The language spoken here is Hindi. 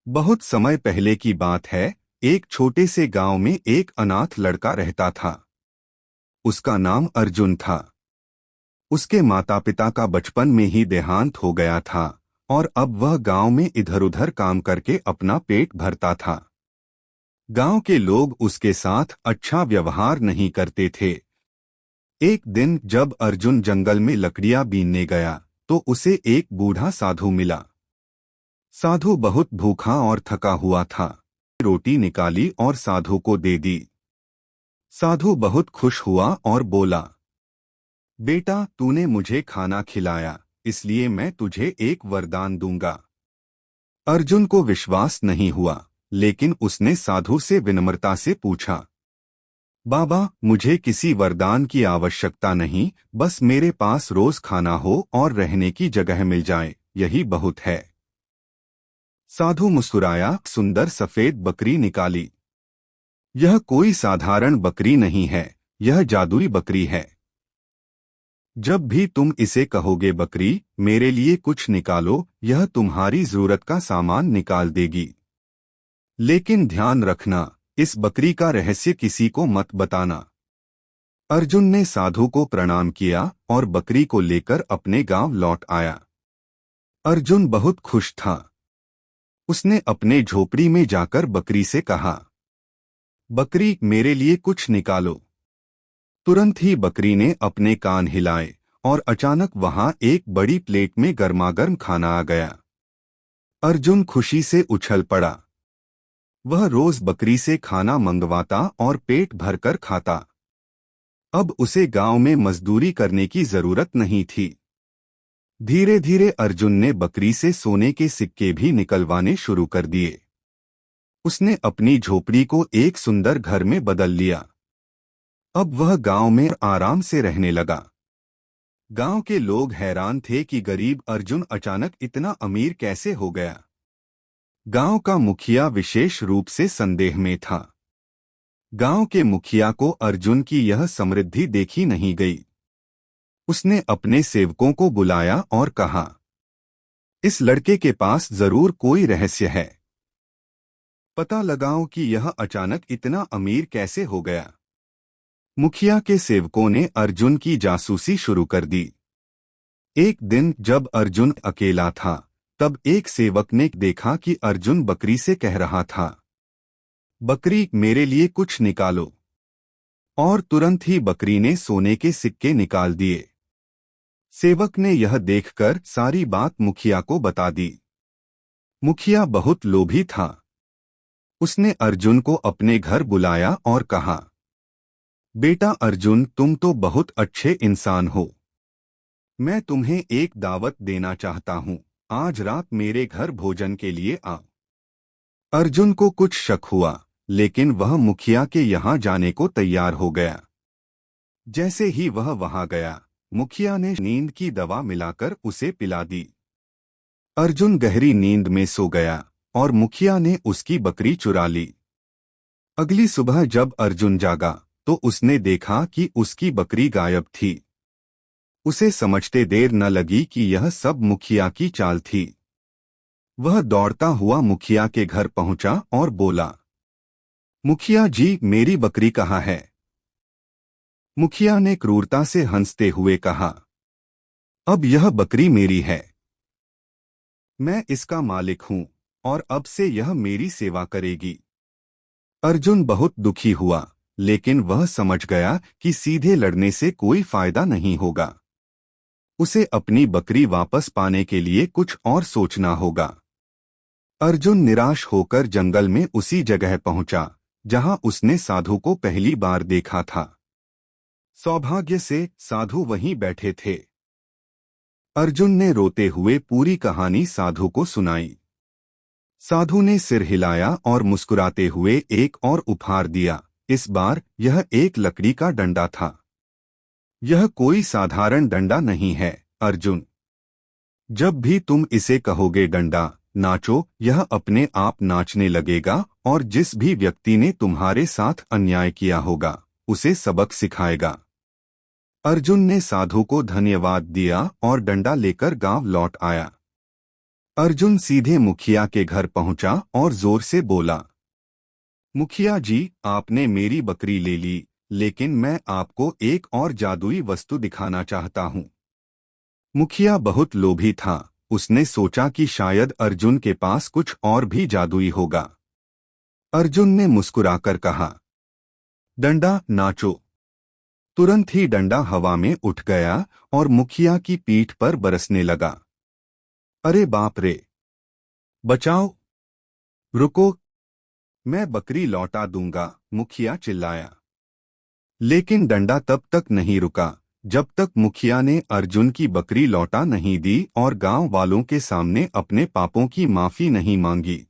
बहुत समय पहले की बात है। एक छोटे से गांव में एक अनाथ लड़का रहता था। उसका नाम अर्जुन था। उसके माता पिता का बचपन में ही देहांत हो गया था और अब वह गांव में इधर उधर काम करके अपना पेट भरता था। गांव के लोग उसके साथ अच्छा व्यवहार नहीं करते थे। एक दिन जब अर्जुन जंगल में लकड़ियां बीनने गया तो उसे एक बूढ़ा साधु मिला। साधु बहुत भूखा और थका हुआ था। रोटी निकाली और साधु को दे दी। साधु बहुत खुश हुआ और बोला, बेटा तूने मुझे खाना खिलाया, इसलिए मैं तुझे एक वरदान दूंगा। अर्जुन को विश्वास नहीं हुआ, लेकिन उसने साधु से विनम्रता से पूछा, बाबा मुझे किसी वरदान की आवश्यकता नहीं, बस मेरे पास रोज खाना हो और रहने की जगह मिल जाए, यही बहुत है। साधु मुस्कुराया, सुंदर सफेद बकरी निकाली। यह कोई साधारण बकरी नहीं है, यह जादुई बकरी है। जब भी तुम इसे कहोगे बकरी मेरे लिए कुछ निकालो, यह तुम्हारी जरूरत का सामान निकाल देगी। लेकिन ध्यान रखना, इस बकरी का रहस्य किसी को मत बताना। अर्जुन ने साधु को प्रणाम किया और बकरी को लेकर अपने गांव लौट आया। अर्जुन बहुत खुश था। उसने अपने झोपड़ी में जाकर बकरी से कहा, बकरी मेरे लिए कुछ निकालो। तुरंत ही बकरी ने अपने कान हिलाए और अचानक वहां एक बड़ी प्लेट में गर्मागर्म खाना आ गया। अर्जुन खुशी से उछल पड़ा। वह रोज बकरी से खाना मंगवाता और पेट भरकर खाता। अब उसे गांव में मजदूरी करने की जरूरत नहीं थी। धीरे धीरे अर्जुन ने बकरी से सोने के सिक्के भी निकलवाने शुरू कर दिए। उसने अपनी झोपड़ी को एक सुंदर घर में बदल लिया। अब वह गांव में आराम से रहने लगा। गांव के लोग हैरान थे कि गरीब अर्जुन अचानक इतना अमीर कैसे हो गया। गांव का मुखिया विशेष रूप से संदेह में था। गांव के मुखिया को अर्जुन की यह समृद्धि देखी नहीं गई। उसने अपने सेवकों को बुलाया और कहा, इस लड़के के पास जरूर कोई रहस्य है। पता लगाओ कि यह अचानक इतना अमीर कैसे हो गया। मुखिया के सेवकों ने अर्जुन की जासूसी शुरू कर दी। एक दिन जब अर्जुन अकेला था, तब एक सेवक ने देखा कि अर्जुन बकरी से कह रहा था, बकरी मेरे लिए कुछ निकालो। और तुरंत ही बकरी ने सोने के सिक्के निकाल दिए। सेवक ने यह देखकर सारी बात मुखिया को बता दी। मुखिया बहुत लोभी था। उसने अर्जुन को अपने घर बुलाया और कहा, बेटा अर्जुन तुम तो बहुत अच्छे इंसान हो। मैं तुम्हें एक दावत देना चाहता हूँ, आज रात मेरे घर भोजन के लिए आओ। अर्जुन को कुछ शक हुआ, लेकिन वह मुखिया के यहाँ जाने को तैयार हो गया। जैसे ही वह वहां गया, मुखिया ने नींद की दवा मिलाकर उसे पिला दी। अर्जुन गहरी नींद में सो गया और मुखिया ने उसकी बकरी चुरा ली। अगली सुबह जब अर्जुन जागा तो उसने देखा कि उसकी बकरी गायब थी। उसे समझते देर न लगी कि यह सब मुखिया की चाल थी। वह दौड़ता हुआ मुखिया के घर पहुंचा और बोला, मुखिया जी मेरी बकरी कहाँ है? मुखिया ने क्रूरता से हंसते हुए कहा, अब यह बकरी मेरी है। मैं इसका मालिक हूं और अब से यह मेरी सेवा करेगी। अर्जुन बहुत दुखी हुआ, लेकिन वह समझ गया कि सीधे लड़ने से कोई फायदा नहीं होगा। उसे अपनी बकरी वापस पाने के लिए कुछ और सोचना होगा। अर्जुन निराश होकर जंगल में उसी जगह पहुंचा जहां उसने साधु को पहली बार देखा था। सौभाग्य से साधु वहीं बैठे थे। अर्जुन ने रोते हुए पूरी कहानी साधु को सुनाई। साधु ने सिर हिलाया और मुस्कुराते हुए एक और उपहार दिया। इस बार यह एक लकड़ी का डंडा था। यह कोई साधारण डंडा नहीं है अर्जुन। जब भी तुम इसे कहोगे डंडा नाचो, यह अपने आप नाचने लगेगा और जिस भी व्यक्ति ने तुम्हारे साथ अन्याय किया होगा उसे सबक सिखाएगा। अर्जुन ने साधु को धन्यवाद दिया और डंडा लेकर गांव लौट आया। अर्जुन सीधे मुखिया के घर पहुंचा और जोर से बोला, मुखिया जी, आपने मेरी बकरी ले ली, लेकिन मैं आपको एक और जादुई वस्तु दिखाना चाहता हूं। मुखिया बहुत लोभी था। उसने सोचा कि शायद अर्जुन के पास कुछ और भी जादुई होगा। अर्जुन ने मुस्कुराकर कहा, डंडा नाचो। तुरंत ही डंडा हवा में उठ गया और मुखिया की पीठ पर बरसने लगा। अरे बाप रे! बचाओ! रुको, मैं बकरी लौटा दूंगा, मुखिया चिल्लाया। लेकिन डंडा तब तक नहीं रुका जब तक मुखिया ने अर्जुन की बकरी लौटा नहीं दी और गांव वालों के सामने अपने पापों की माफी नहीं मांगी।